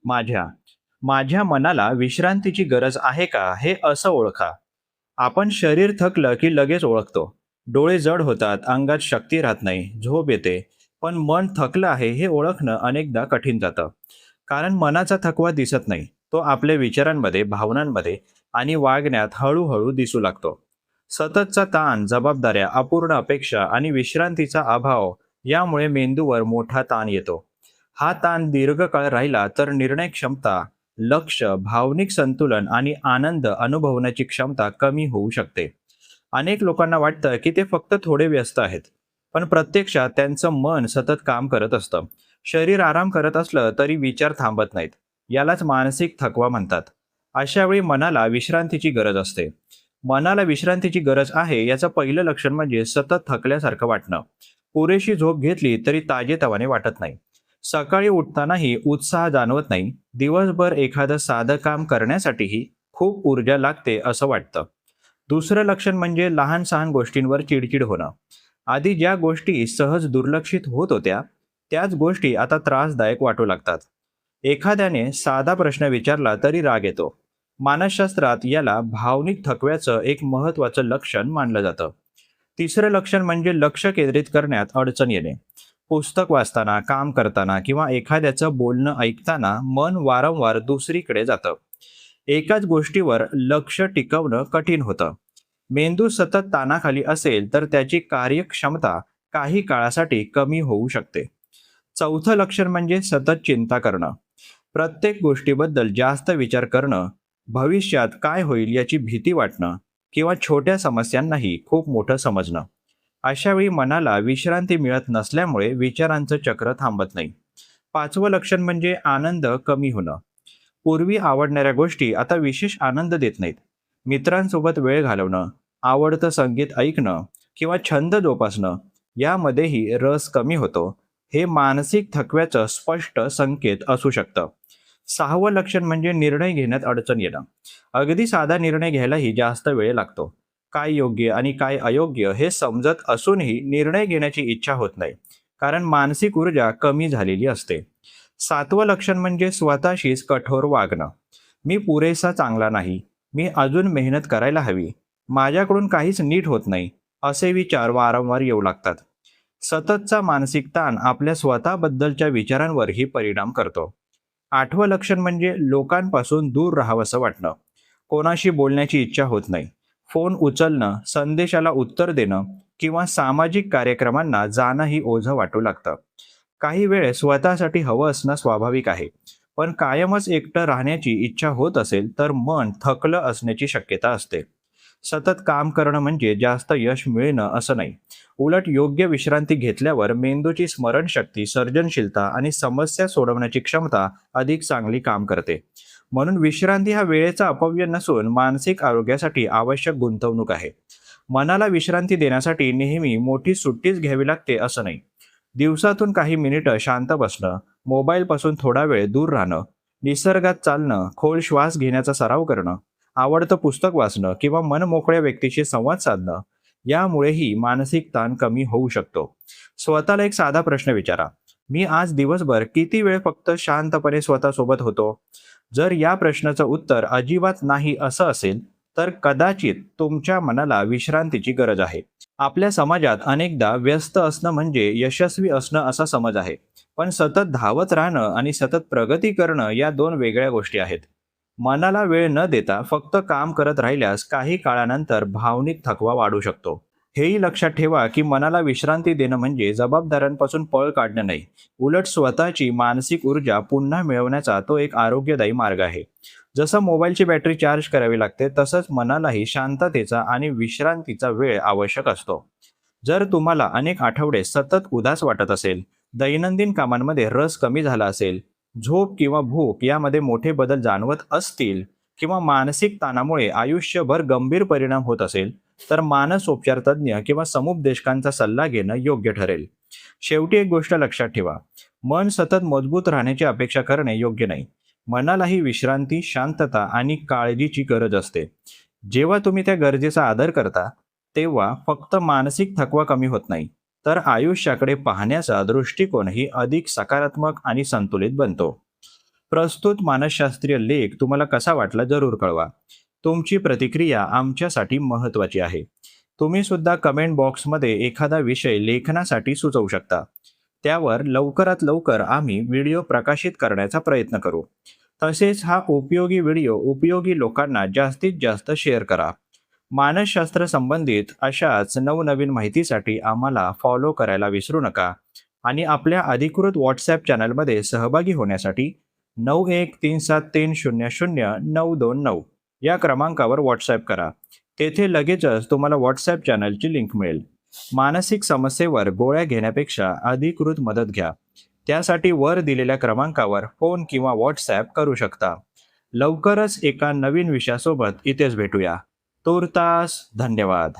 माझ्या माझ्या मनाला विश्रांतीची गरज आहे का हे असं ओळखा. आपण शरीर थकलं की लगेच ओळखतो. डोळे जड होतात, अंगात शक्ती राहत नाही, झोप येते. पण मन थकलं आहे हे ओळखणं अनेकदा कठीण जातं. कारण मनाचा थकवा दिसत नाही. तो आपल्या विचारांमध्ये, भावनांमध्ये आणि वागण्यात हळूहळू दिसू लागतो. सततचा ताण, जबाबदाऱ्या, अपूर्ण अपेक्षा आणि विश्रांतीचा अभाव यामुळे मेंदूवर मोठा ताण येतो. हा ताण दीर्घकाळ राहिला तर निर्णय क्षमता, लक्ष, भावनिक संतुलन आणि आनंद अनुभवण्याची क्षमता कमी होऊ शकते. अनेक लोकांना वाटतं की ते फक्त थोडे व्यस्त आहेत, पण प्रत्यक्षात त्यांचं मन सतत काम करत असतं. शरीर आराम करत असलं तरी विचार थांबत नाहीत. यालाच मानसिक थकवा म्हणतात. अशा वेळी मनाला विश्रांतीची गरज असते. मनाला विश्रांतीची गरज आहे याचं पहिलं लक्षण म्हणजे सतत थकल्यासारखं वाटणं. पुरेशी झोप घेतली तरी ताजेतवाने वाटत नाही. सकाळी उठतानाही उत्साह जाणवत नाही. दिवसभर एखादं साधं काम करण्यासाठीही खूप ऊर्जा लागते असं वाटतं. दुसरं लक्षण म्हणजे लहान-सहान गोष्टींवर चिडचिड होणं. आधी ज्या गोष्टी सहज दुर्लक्षित होत होत्या, त्याच गोष्टी आता त्रासदायक वाटू लागतात. एखाद्याने साधा प्रश्न विचारला तरी राग येतो. मानसशास्त्रात याला भावनिक थकव्याचं एक महत्त्वाचं लक्षण मानलं जातं. तिसरं लक्षण म्हणजे लक्ष केंद्रित करण्यात अडचण येणे. पुस्तक वाचताना, काम करताना किंवा एखाद्याचं बोलणं ऐकताना मन वारंवार दुसरीकडे जातं. एकाच गोष्टीवर लक्ष टिकवणं कठीण होतं. मेंदू सतत ताणाखाली असेल तर त्याची कार्यक्षमता काही काळासाठी कमी होऊ शकते. चौथं लक्षण म्हणजे सतत चिंता करणं. प्रत्येक गोष्टीबद्दल जास्त विचार करणं, भविष्यात काय होईल याची भीती वाटणं किंवा छोट्या समस्यांनाही खूप मोठं समजणं. अशा वेळी मनाला विश्रांती मिळत नसल्यामुळे विचारांचं चक्र थांबत नाही. पाचवं लक्षण म्हणजे आनंद कमी होणं. पूर्वी आवडणाऱ्या गोष्टी आता विशेष आनंद देत नाहीत. मित्रांसोबत वेळ घालवणं, आवडतं संगीत ऐकणं किंवा छंद जोपासणं यामध्येही रस कमी होतो. हे मानसिक थकव्याचं स्पष्ट संकेत असू शकतं. सहावं लक्षण म्हणजे निर्णय घेण्यात अडचण येणं. अगदी साधा निर्णय घ्यायलाही जास्त वेळ लागतो. काय योग्य आणि काय अयोग्य हे समजत असूनही निर्णय घेण्याची इच्छा होत नाही, कारण मानसिक ऊर्जा कमी झालेली असते. सातवं लक्षण म्हणजे स्वतःशीच कठोर वागणं. मी पुरेसा चांगला नाही, मी अजून मेहनत करायला हवी, माझ्याकडून काहीच नीट होत नाही, असे विचार वारंवार येऊ लागतात. सततचा मानसिक ताण आपल्या स्वतःबद्दलच्या विचारांवरही परिणाम करतो. आठवं लक्षण म्हणजे लोकांपासून दूर राहावंसं वाटणं. कोणाशी बोलण्याची इच्छा होत नाही. फोन उचलणं, संदेशाला उत्तर देणं किंवा सामाजिक कार्यक्रमांना जाणंही ओझं वाटू लागतं. काही वेळेस स्वतःसाठी हवं असणं स्वाभाविक आहे, पण कायमच एकटं राहण्याची इच्छा होत असेल तर मन थकलं असण्याची शक्यता असते. सतत काम करणं म्हणजे जास्त यश मिळणं असं नाही. उलट योग्य विश्रांती घेतल्यावर मेंदूची स्मरणशक्ती, सर्जनशीलता आणि समस्या सोडवण्याची क्षमता अधिक चांगली काम करते. म्हणून विश्रांती हा वेळेचा अपव्यय नसून मानसिक आरोग्यासाठी आवश्यक गुंतवणूक आहे. मनाला विश्रांती देण्यासाठी नेहमी मोठी सुट्टीच घ्यावी लागते असं नाही. दिवसातून काही मिनिटं शांत बसणं, मोबाईलपासून थोडा वेळ दूर राहणं, निसर्गात चालणं, खोल श्वास घेण्याचा सराव करणं, आवडतं पुस्तक वाचणं किंवा मनमोकळ्या व्यक्तीशी संवाद साधणं यामुळेही मानसिक ताण कमी होऊ शकतो. स्वतःला एक साधा प्रश्न विचारा. मी आज दिवसभर किती वेळ फक्त शांतपणे स्वतःसोबत होतो? जर या प्रश्नाचं उत्तर अजिबात नाही असं असेल, तर कदाचित तुमच्या मनाला विश्रांतीची गरज आहे. आपल्या समाजात अनेकदा व्यस्त असणं म्हणजे यशस्वी असणं असा समज आहे. पण सतत धावत राहणं आणि सतत प्रगती करणं या दोन वेगळ्या गोष्टी आहेत. मनाला वेळ न देता फक्त काम करत राहिल्यास काही काळानंतर भावनिक थकवा वाढू शकतो. हेही लक्षात ठेवा की मनाला विश्रांती देणं म्हणजे जबाबदाऱ्यांपासून पळ काढणं नाही. उलट स्वतःची मानसिक ऊर्जा पुन्हा मिळवण्याचा तो एक आरोग्यदायी मार्ग आहे. जसं मोबाईलची बॅटरी चार्ज करावी लागते, तसंच मनालाही शांततेचा आणि विश्रांतीचा वेळ आवश्यक असतो. जर तुम्हाला अनेक आठवडे सतत उदास वाटत असेल, दैनंदिन कामांमध्ये रस कमी झाला असेल, झोप किंवा भूक यामध्ये मोठे बदल जाणवत असतील किंवा मानसिक ताणामुळे आयुष्यभर गंभीर परिणाम होत असेल, तर मानसोपचार तज्ज्ञ किंवा समुपदेशकांचा सल्ला घेणं योग्य ठरेल. शेवटी एक गोष्ट लक्षात ठेवा, मन सतत मजबूत राहण्याची अपेक्षा करणे योग्य नाही. मनालाही विश्रांती, शांतता आणि काळजीची गरज असते. जेव्हा तुम्ही त्या गरजेचा आदर करता, तेव्हा फक्त मानसिक थकवा कमी होत नाही, तर आयुष्याकडे पाहण्याचा दृष्टिकोनही अधिक सकारात्मक आणि संतुलित बनतो. प्रस्तुत मानसशास्त्रीय लेख तुम्हाला कसा वाटला जरूर कळवा. तुमची प्रतिक्रिया आमच्यासाठी महत्त्वाची आहे. तुम्ही सुद्धा कमेंट बॉक्समध्ये एखादा विषय लेखनासाठी सुचवू शकता. त्यावर लवकरात लवकर आम्ही व्हिडिओ प्रकाशित करण्याचा प्रयत्न करू. तसेच हा उपयोगी व्हिडिओ उपयोगी लोकांना जास्तीत जास्त शेअर करा. मानसशास्त्र संबंधित अशाच नवनवीन माहितीसाठी आम्हाला फॉलो करायला विसरू नका आणि आपल्या अधिकृत व्हॉट्सॲप चॅनलमध्ये सहभागी होण्यासाठी 9137300929 या क्रमांकावर व्हॉट्सॲप करा. तेथे लगेचच तुम्हाला व्हॉट्सॲप चॅनलची लिंक मिळेल. मानसिक समस्येवर गोळ्या घेण्यापेक्षा अधिकृत मदत घ्या. त्यासाठी वर दिलेल्या क्रमांकावर फोन किंवा व्हॉट्सॲप करू शकता. लवकरच एका नवीन विषयासोबत इथेच भेटूया. तूर्तास धन्यवाद.